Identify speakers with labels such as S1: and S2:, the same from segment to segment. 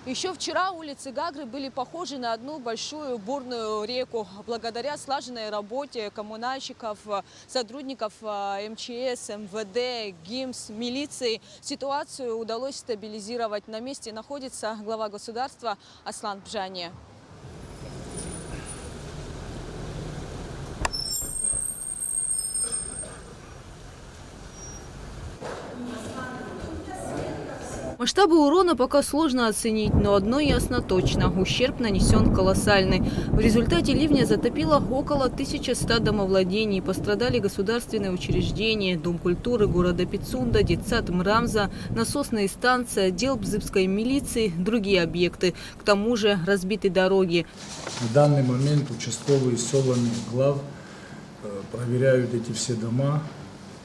S1: Еще вчера улицы Гагры были похожи на одну большую бурную реку. Благодаря слаженной работе коммунальщиков, сотрудников МЧС, МВД, ГИМС, милиции ситуацию удалось стабилизировать. На месте находится глава государства Аслан Бжани. Масштабы урона пока сложно оценить, но одно ясно точно – ущерб нанесен колоссальный. В результате ливня затопило около 1100 домовладений. Пострадали государственные учреждения, Дом культуры города Пицунда, детсад Мрамза, насосные станции, отдел бзыбской милиции, другие объекты. К тому же разбиты дороги.
S2: В данный момент участковые селами глав проверяют эти все дома.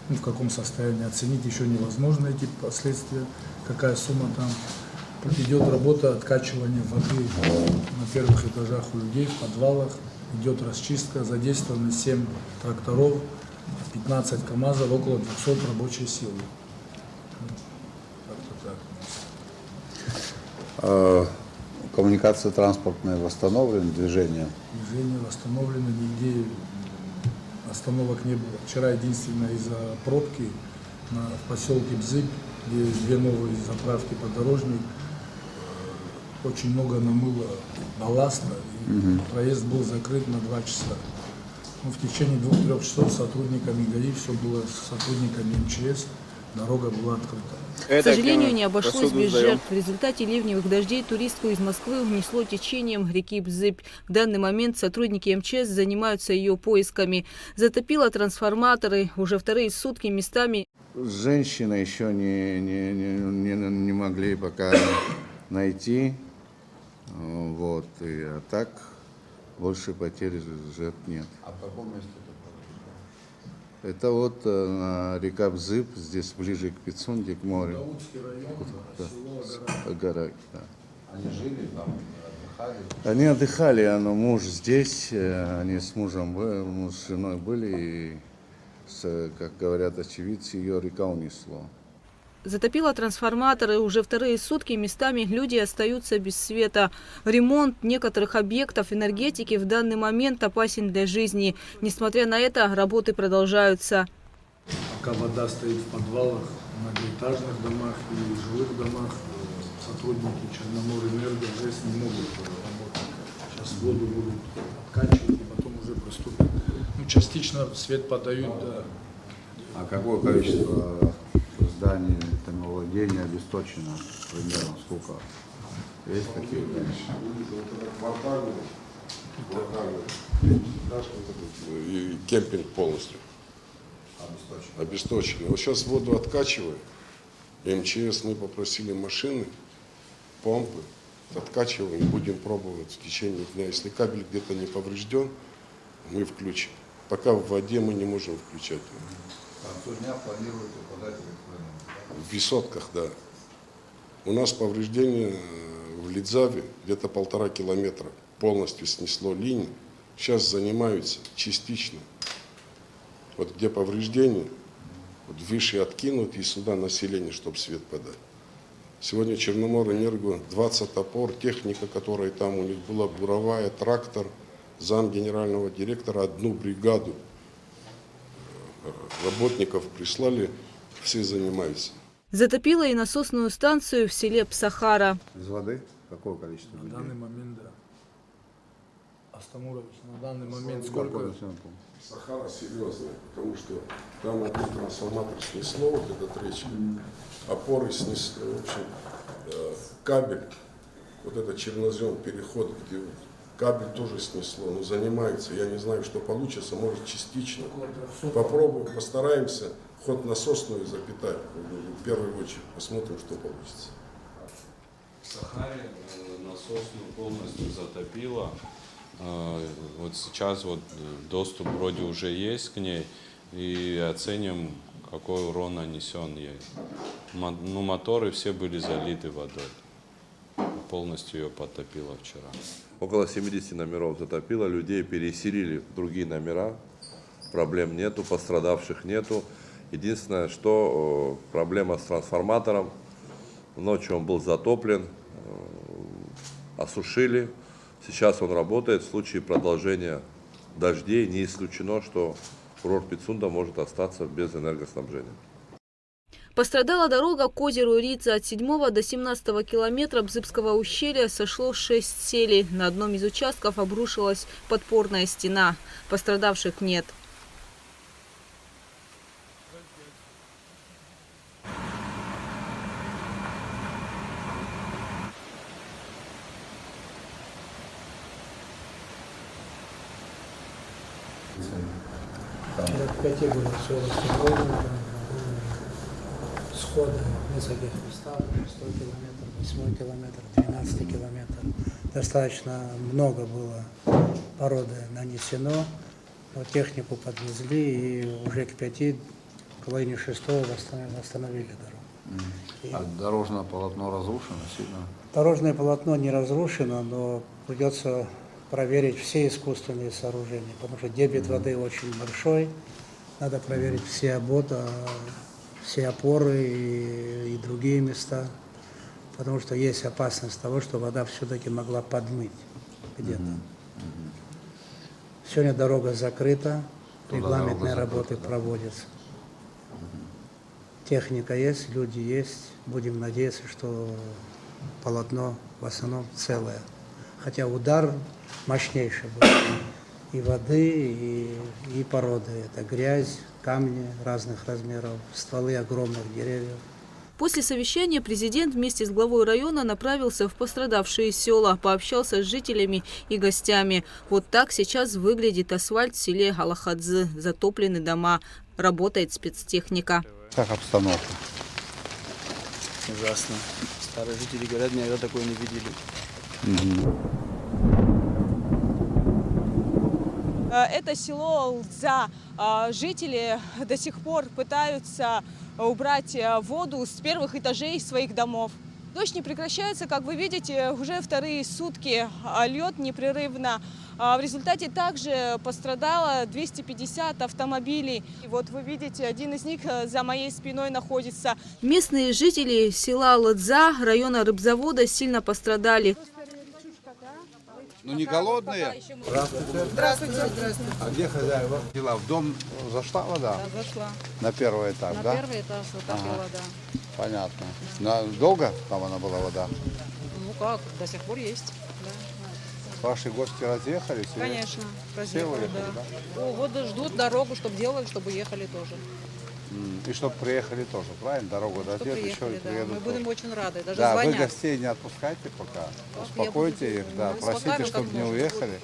S2: В каком состоянии оценить еще невозможно эти последствия, какая сумма там. Идет работа откачивания воды на первых этажах у людей, в подвалах. Идет расчистка, задействованы 7 тракторов, 15 КАМАЗов, около 200 рабочей силы.
S3: Так. Коммуникация транспортная восстановлена, движение?
S2: Движение восстановлено, нигде остановок не было. Вчера единственное из-за пробки в поселке Бзыб, где две новые заправки подорожник, очень много намыло балласта, и проезд был закрыт на 2 часа. Но в течение 2-3 часов сотрудниками ГАИ, все было с сотрудниками МЧС, дорога была открыта.
S1: К сожалению, не обошлось без жертв. В результате ливневых дождей туристку из Москвы унесло течением реки Бзыб. В данный момент сотрудники МЧС занимаются ее поисками. Затопило трансформаторы. Уже вторые сутки местами.
S3: Женщины еще не могли пока найти. Вот. А так больше потерь жертв нет. А в каком месте это произошло? Это вот река Бзыб, здесь ближе к Пицунде, к морю.
S2: Даутский район, село
S3: Гора, да.
S4: Они жили там, отдыхали?
S3: Они отдыхали, но муж здесь, они с мужем, муж с женой были, и, как говорят очевидцы, ее река унесло.
S1: Затопило трансформаторы. Уже вторые сутки местами люди остаются без света. Ремонт некоторых объектов энергетики в данный момент опасен для жизни. Несмотря на это, работы продолжаются.
S2: Пока вода стоит в подвалах, в многоэтажных домах и жилых домах, сотрудники Черноморэнерго ЖЭС не могут работать. Сейчас воду будут откачивать и потом уже приступят. Частично свет подают, да.
S3: А какое количество зданий, домовладения обесточено примерно? Сколько? Есть такие?
S5: И кемпинг полностью обесточенный. Вот сейчас воду откачиваем. МЧС мы попросили машины, помпы, откачиваем, будем пробовать в течение дня. Если кабель где-то не поврежден, мы включим. Пока в воде мы не можем включать.
S4: К концу дня планируете подать электроэнергию?
S5: В высотках, да. У нас повреждение в Лидзаве где-то 1,5 километра. Полностью снесло линию. Сейчас занимаются частично. Вот где повреждение, вот выше откинуть и сюда население, чтобы свет подать. Сегодня Черноморэнерго 20 опор, техника, которая там у них была, буровая, трактор, зам генерального директора, 1 бригаду работников прислали, все занимаются.
S1: Затопило и насосную станцию в селе Псахара.
S3: Из воды? Какое количество
S2: На
S3: людей?
S2: данный момент, да. Астамурович, на данный момент сколько?
S5: Сахара серьезная, потому что там один трансформатор снесло, вот этот речка, опоры снесло, в общем, кабель, вот этот чернозем, переход, где кабель тоже снесло, но занимается, я не знаю, что получится, может частично. Попробуем, постараемся ход насосную запитать, в первую очередь, посмотрим, что получится.
S6: В Сахаре насосную полностью затопило. Вот сейчас вот доступ вроде уже есть к ней, и оценим, какой урон нанесен ей. Ну, моторы все были залиты водой. Полностью ее потопило вчера.
S7: Около 70 номеров затопило, людей переселили в другие номера. Проблем нету, пострадавших нету. Единственное, что проблема с трансформатором. Ночью он был затоплен. осушили. Сейчас он работает. В случае продолжения дождей не исключено, что курорт Пицунда может остаться без энергоснабжения.
S1: Пострадала дорога к озеру Рица. От 7 до 17 километра Бзыбского ущелья сошло 6 селей. На одном из участков обрушилась подпорная стена. Пострадавших нет.
S8: Лет 5 было все восстановлено, сходы в нескольких местах, 100 километров, 8 километр, 12 километр. Достаточно много было породы нанесено, но технику подвезли и уже к 5, к половине 6 восстановили дорогу.
S4: А дорожное полотно разрушено сильно?
S8: Дорожное полотно не разрушено, но придется проверить все искусственные сооружения, потому что дебит воды очень большой. Надо проверить все все опоры и другие места, потому что есть опасность того, что вода все-таки могла подмыть где-то. Сегодня дорога закрыта, регламентные работы проводятся. Техника есть, люди есть. Будем надеяться, что полотно в основном целое. Хотя удар мощнейший был. И воды, и породы. Это грязь, камни разных размеров, стволы огромных деревьев.
S1: После совещания президент вместе с главой района направился в пострадавшие села, пообщался с жителями и гостями. Вот так сейчас выглядит асфальт в селе Галахадзе. Затоплены дома. Работает спецтехника.
S3: Как обстановка?
S9: Ужасно. Старые жители говорят, никогда такое не видели.
S10: Это село Лдза. Жители до сих пор пытаются убрать воду с первых этажей своих домов. Дождь не прекращается, как вы видите, уже вторые сутки льет непрерывно. В результате также пострадало 250 автомобилей. И вот вы видите, один из них за моей спиной находится.
S1: Местные жители села Лдза, района рыбзавода, сильно пострадали.
S4: Ну не голодные?
S2: Здравствуйте.
S4: А где хозяева?
S3: Дела в дом зашла вода?
S11: Да, зашла.
S3: На первый этаж,
S11: На
S3: да?
S11: первый этаж затопила, да.
S3: Понятно. Долго там она была вода?
S11: Ну как, до сих пор есть. Да.
S3: Ваши гости разъехались? или
S11: Конечно,
S3: Все
S11: разъехали,
S3: уехали,
S11: да.
S3: да?
S11: Вот ждут дорогу, чтобы делали, чтобы ехали тоже.
S3: И чтобы приехали тоже, правильно? Дорогу
S11: Чтобы
S3: дадут, еще и
S11: приехали, да.
S3: приедут.
S11: Мы будем очень рады, даже
S3: Да, вы
S11: звонят.
S3: гостей не отпускайте пока. Успокойте
S11: я
S3: их,
S11: буду,
S3: да,
S11: ну,
S3: просите,
S11: успокаиваю,
S3: чтобы
S11: как
S3: не
S11: можно.
S3: уехали.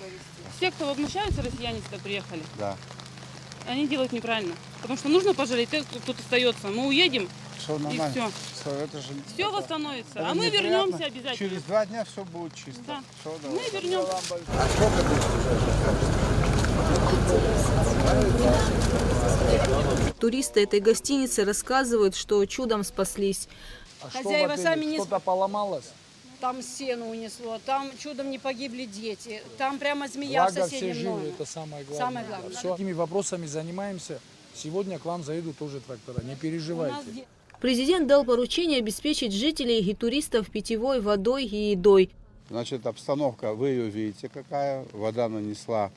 S12: Все, кто возмущаются, россияне сюда приехали,
S3: Да.
S12: они делают неправильно. Потому что нужно пожалеть тех, кто тут остается. Мы уедем,
S3: Все
S12: и
S3: нормально.
S12: все.
S3: Это же
S12: Все восстановится.
S3: это
S12: А мы
S3: неприятно.
S12: вернемся обязательно.
S3: Через 2 дня все будет чисто.
S12: Да.
S3: Всё,
S12: Мы
S3: давай.
S12: вернемся.
S1: Туристы этой гостиницы рассказывают, что чудом спаслись.
S11: Хозяева сами не...
S2: Что-то поломалось?
S11: Там стену унесло, там чудом не погибли дети, там прямо змея в
S2: Благо все
S11: соседнем
S2: живы,
S11: доме.
S2: это самое главное.
S11: Самое главное.
S2: Все, этими вопросами занимаемся. Сегодня к вам заедут тоже трактора, не
S11: У
S2: переживайте.
S11: нас
S1: Президент дал поручение обеспечить жителей и туристов питьевой водой и едой.
S3: Значит, обстановка, вы ее видите какая. Вода нанесла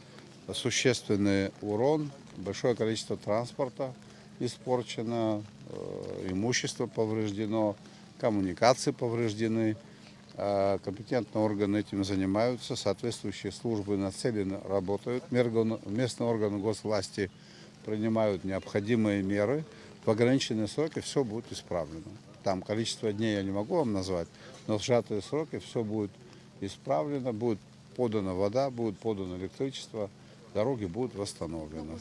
S3: существенный урон, большое количество транспорта испорчено, имущество повреждено, коммуникации повреждены. Компетентные органы этим занимаются, соответствующие службы нацеленно работают. Местные органы госвласти принимают необходимые меры. В ограниченные сроки все будет исправлено. Там количество дней я не могу вам назвать, но в сжатые сроки все будет исправлено, будет подана вода, будет подано электричество, дороги будут восстановлены.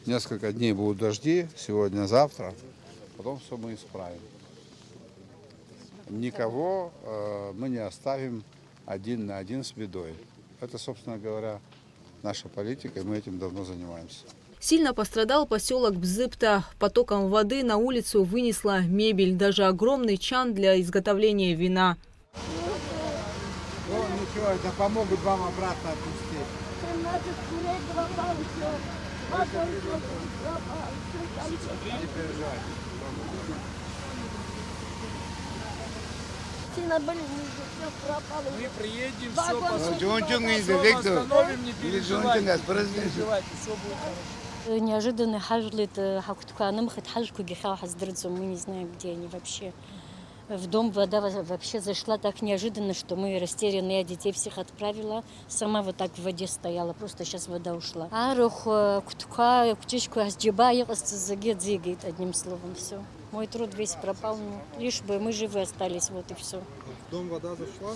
S3: Несколько дней будут дожди, сегодня, завтра, потом все мы исправим. Никого мы не оставим один на один с бедой. Это, собственно говоря, наша политика, и мы этим давно занимаемся.
S1: Сильно пострадал поселок Бзыпта. Потоком воды на улицу вынесла мебель, даже огромный чан для изготовления вина.
S3: Ну ничего, это помогут вам обратно отпустить.
S11: сильно болезнь, все пропало.
S2: Мы приедем,
S11: все
S2: все
S11: восстановим,
S2: не переживайте.
S11: Все будет хорошо.
S13: Неожиданно хажлит хакутканым хатхажку гихау хаздырцу, мы не знаем, где они вообще. В дом вода вообще зашла так неожиданно, что мы растеряны. Я детей всех отправила. Сама вот так в воде стояла. Просто сейчас вода ушла. Арух, кутка, кутичку, асджибай, загет, одним словом, все. Мой труд весь пропал. Лишь бы мы живы остались, вот и все.
S9: В дом вода зашла?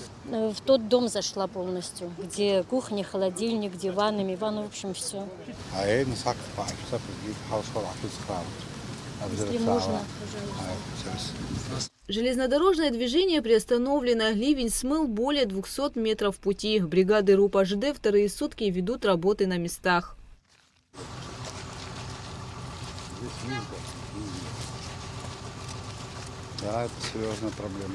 S13: В тот дом зашла полностью, где кухня, холодильник, диван, миван, в общем, все. Если можно, пожалуйста.
S1: Железнодорожное движение приостановлено. Ливень смыл более 200 метров пути. Бригады РУП АЖД вторые сутки ведут работы на местах.
S4: Да, это серьезная проблема.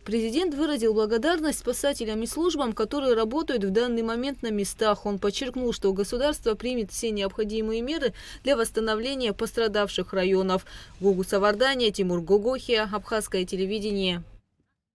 S1: Президент выразил благодарность спасателям и службам, которые работают в данный момент на местах. Он подчеркнул, что государство примет все необходимые меры для восстановления пострадавших районов. Гугу Савардания, Тимур Гогохия, Абхазское телевидение.